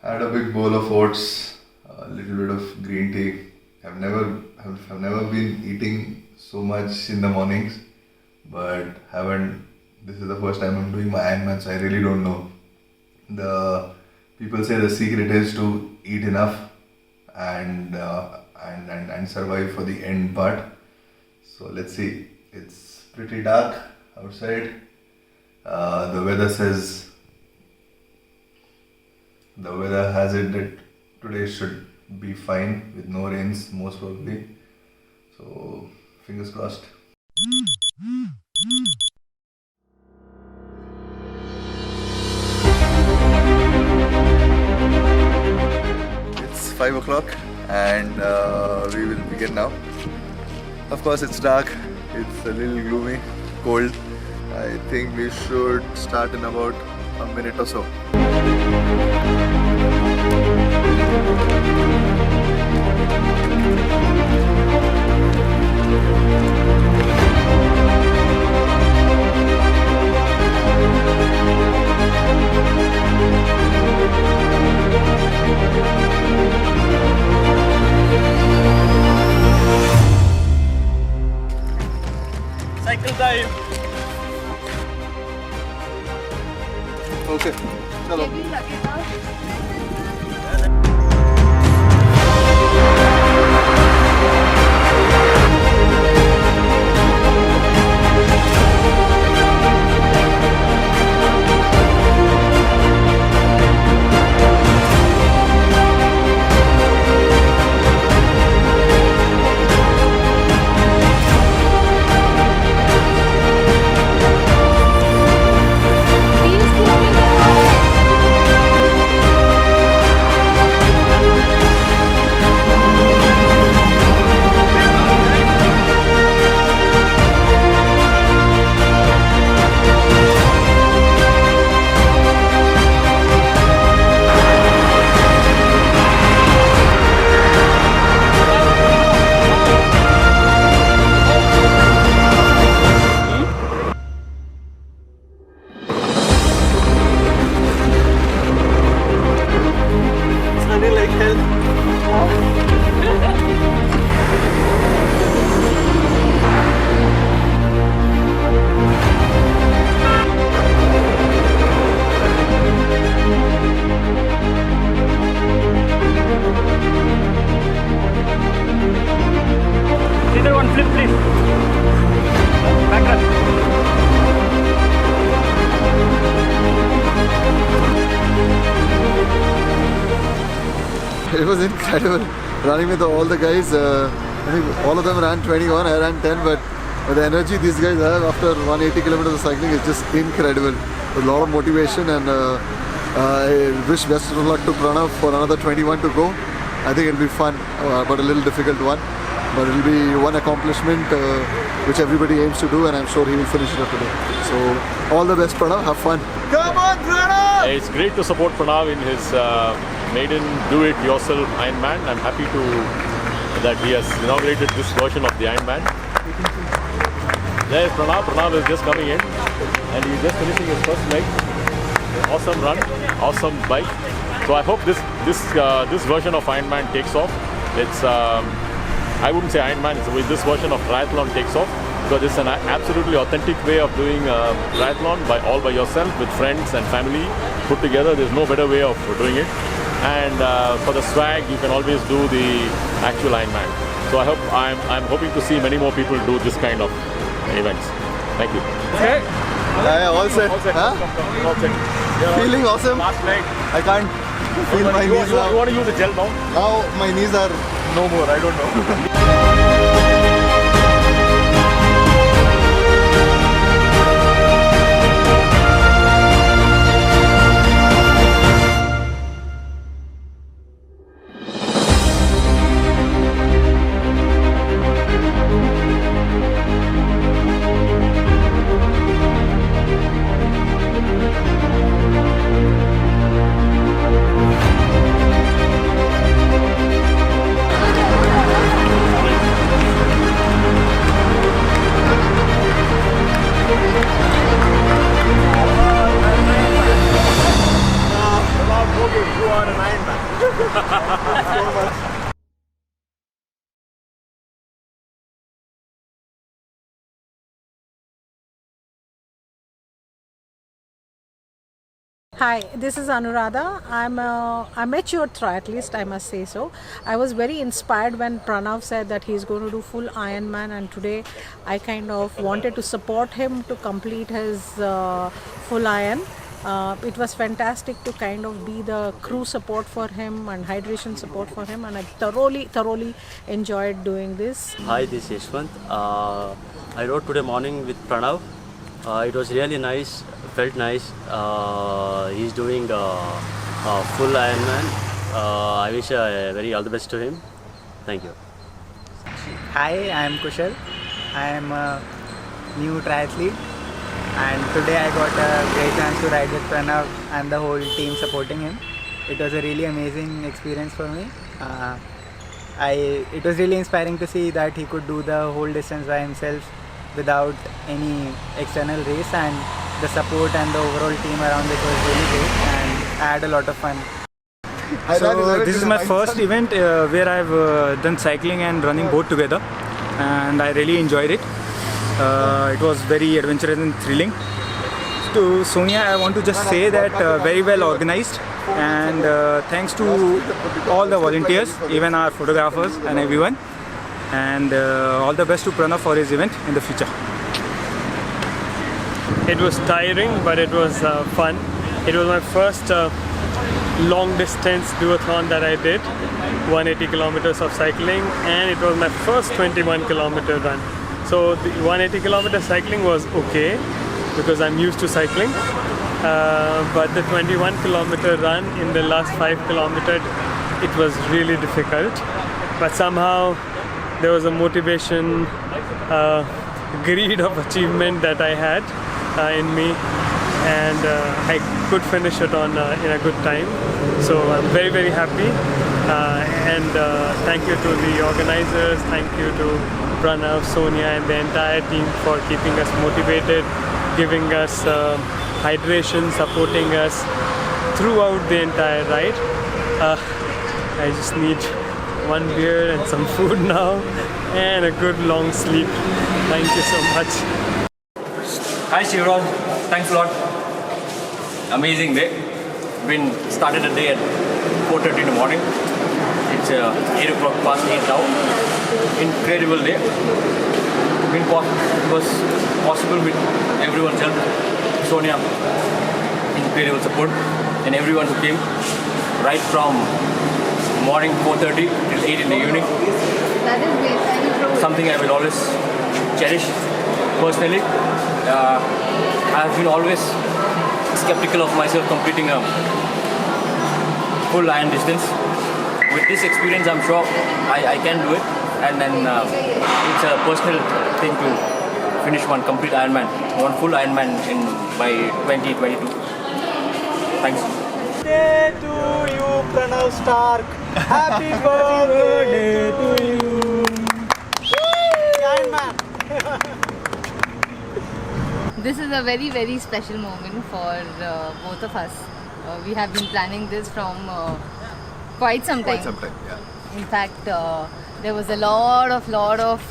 Had a big bowl of oats, a little bit of green tea. I've never been eating so much in the mornings, but haven't. This is the first time I'm doing my Ironman, so I really don't know. The people say the secret is to eat enough and survive for the end part. So let's see. It's pretty dark outside. The weather says the weather has it that today should be fine with no rains most probably. So fingers crossed. It's 5 o'clock and we will begin now. Of course it's dark, it's a little gloomy, cold. I think we should start in about a minute or so. Cycle time. Okay, chalo. Either one flip, please. Back run. It was incredible running with all the guys. I think all of them ran 21, I ran 10, but the energy these guys have after 180 kilometers of cycling is just incredible. With a lot of motivation, and I wish best of luck to Pranav for another 21 to go. I think it'll be fun, but a little difficult one. But it'll be one accomplishment which everybody aims to do, and I'm sure he will finish it up today. So all the best, Pranav. Have fun. Come on, Pranav! It's great to support Pranav in his maiden do-it-yourself Ironman. I'm happy that he has inaugurated this version of the Ironman. There's Pranav. Pranav is just coming in and he's just finishing his first leg. Awesome run, awesome bike. So I hope this version of Ironman takes off. It's I wouldn't say Ironman, it's this version of triathlon takes off, because it's an absolutely authentic way of doing triathlon all by yourself with friends and family put together. There's no better way of doing it. And for the swag, you can always do the actual Ironman. So I'm hoping to see many more people do this kind of events. Thank you. Okay. Yeah, all set. Huh? All set. Feeling awesome. Last leg. I can't feel my knees now. You want to use the gel now? Now my knees are no more. I don't know. Hi, this is Anuradha. I'm a amateur triathlete, I must say so. I was very inspired when Pranav said that he's going to do full Ironman, and today I kind of wanted to support him to complete his full Iron. It was fantastic to kind of be the crew support for him and hydration support for him, and I thoroughly enjoyed doing this. Hi, this is Yashwant. I rode today morning with Pranav. It was really nice, felt nice. He's doing full Ironman. I wish very all the best to him. Thank you. Hi, I am Kushal. I am a new triathlete, and today I got a great chance to ride with Pranav and the whole team supporting him. It was a really amazing experience for me. It was really inspiring to see that he could do the whole distance by himself without any external race, and the support and the overall team around it was really great, and I had a lot of fun. So this is my first event where I've done cycling and running both together, and I really enjoyed it. It was very adventurous and thrilling. To Sonia, I want to just say that very well organized, and thanks to all the volunteers, even our photographers and everyone, and all the best to Pranav for his event in the future. It was tiring, but it was fun. It was my first long distance duathlon that I did, 180 kilometers of cycling, and it was my first 21 kilometer run. So the 180 kilometer cycling was okay because I'm used to cycling, but the 21 kilometer run in the last 5 kilometers, it was really difficult. But somehow there was a motivation, greed of achievement that I had in me, and I could finish it on in a good time. So I'm very happy, and thank you to the organizers, thank you to Pranav, Sonia and the entire team for keeping us motivated, giving us hydration, supporting us throughout the entire ride. I just need one beer and some food now, and a good long sleep. Thank you so much. Hi Shivron, thanks a lot. Amazing day. Started the day at 4:30 in the morning. It's 8 o'clock past 8 now. Incredible day. It was possible with everyone's help. Sonia, incredible support, and everyone who came right from morning 4:30 till 8 in the evening. That is great. Something I will always cherish personally. I have been always skeptical of myself completing a full Iron distance. With this experience, I'm sure I can do it, and then it's a personal thing to finish one complete Ironman, one full Ironman by 2022. Thanks. Birthday to you, Pranav Stark. Happy birthday to you. Ironman. This is a very special moment for both of us. We have been planning this from quite some time. Yeah. In fact, there was a lot of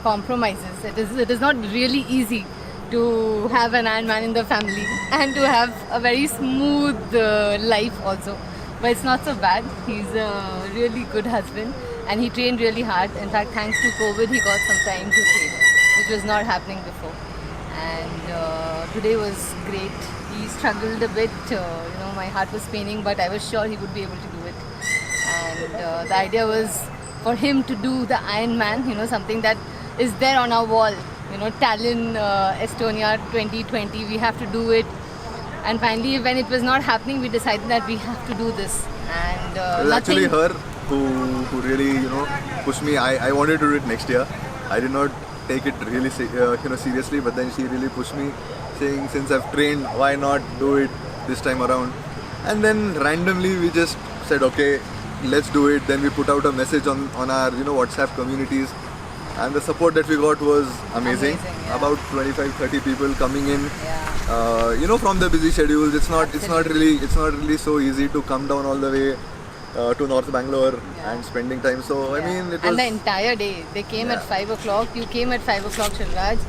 compromises. It is not really easy to have an Ironman in the family and to have a very smooth life also. But it's not so bad. He's a really good husband and he trained really hard. In fact, thanks to COVID, he got some time to train, which was not happening before. And today was great. He struggled a bit. My heart was paining, but I was sure he would be able to do it. And the idea was for him to do the Ironman, something that is there on our wall. Tallinn, Estonia 2020, we have to do it. And finally, when it was not happening, we decided that we have to do this. And it was actually her who really pushed me. I wanted to do it next year. I did not take it really seriously, but then she really pushed me, saying since I've trained, why not do it this time around? And then randomly we just said okay, let's do it. Then we put out a message on our WhatsApp communities, and the support that we got was amazing. Yeah. About 25-30 people coming in. Yeah. From the busy schedules, it's not really so easy to come down all the way to North Bangalore and spending time. So I mean, it was. And the entire day, they came at 5 o'clock. You came at 5 o'clock, Shilraj.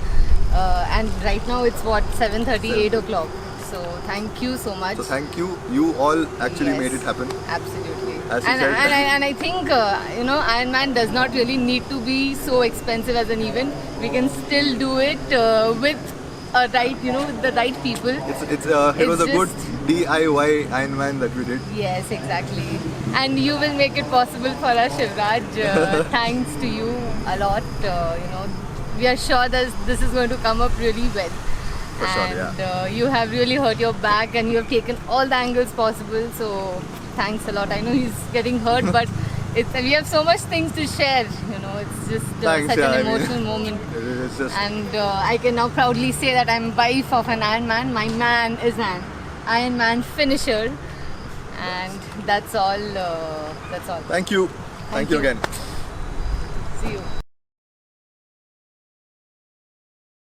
And right now it's what, 7:30, 8 o'clock. So thank you so much. So thank you. You all actually Yes. made it happen. Absolutely. As you And, said. and I think, Ironman does not really need to be so expensive as an event. We can still do it with with the right people. It was a It's good just- DIY Ironman that we did. Yes, exactly. And you will make it possible for us, Shivraj. Thanks to you a lot. We are sure that this is going to come up really well. For sure, And you have really hurt your back and you have taken all the angles possible. So thanks a lot. I know he's getting hurt, but we have so much things to share. It's just Thanks, such yeah, an I mean, emotional moment. It's just And I can now proudly say that I'm wife of an Ironman. My man is an Ironman finisher. And that's all. thank you. Thank you again. See you.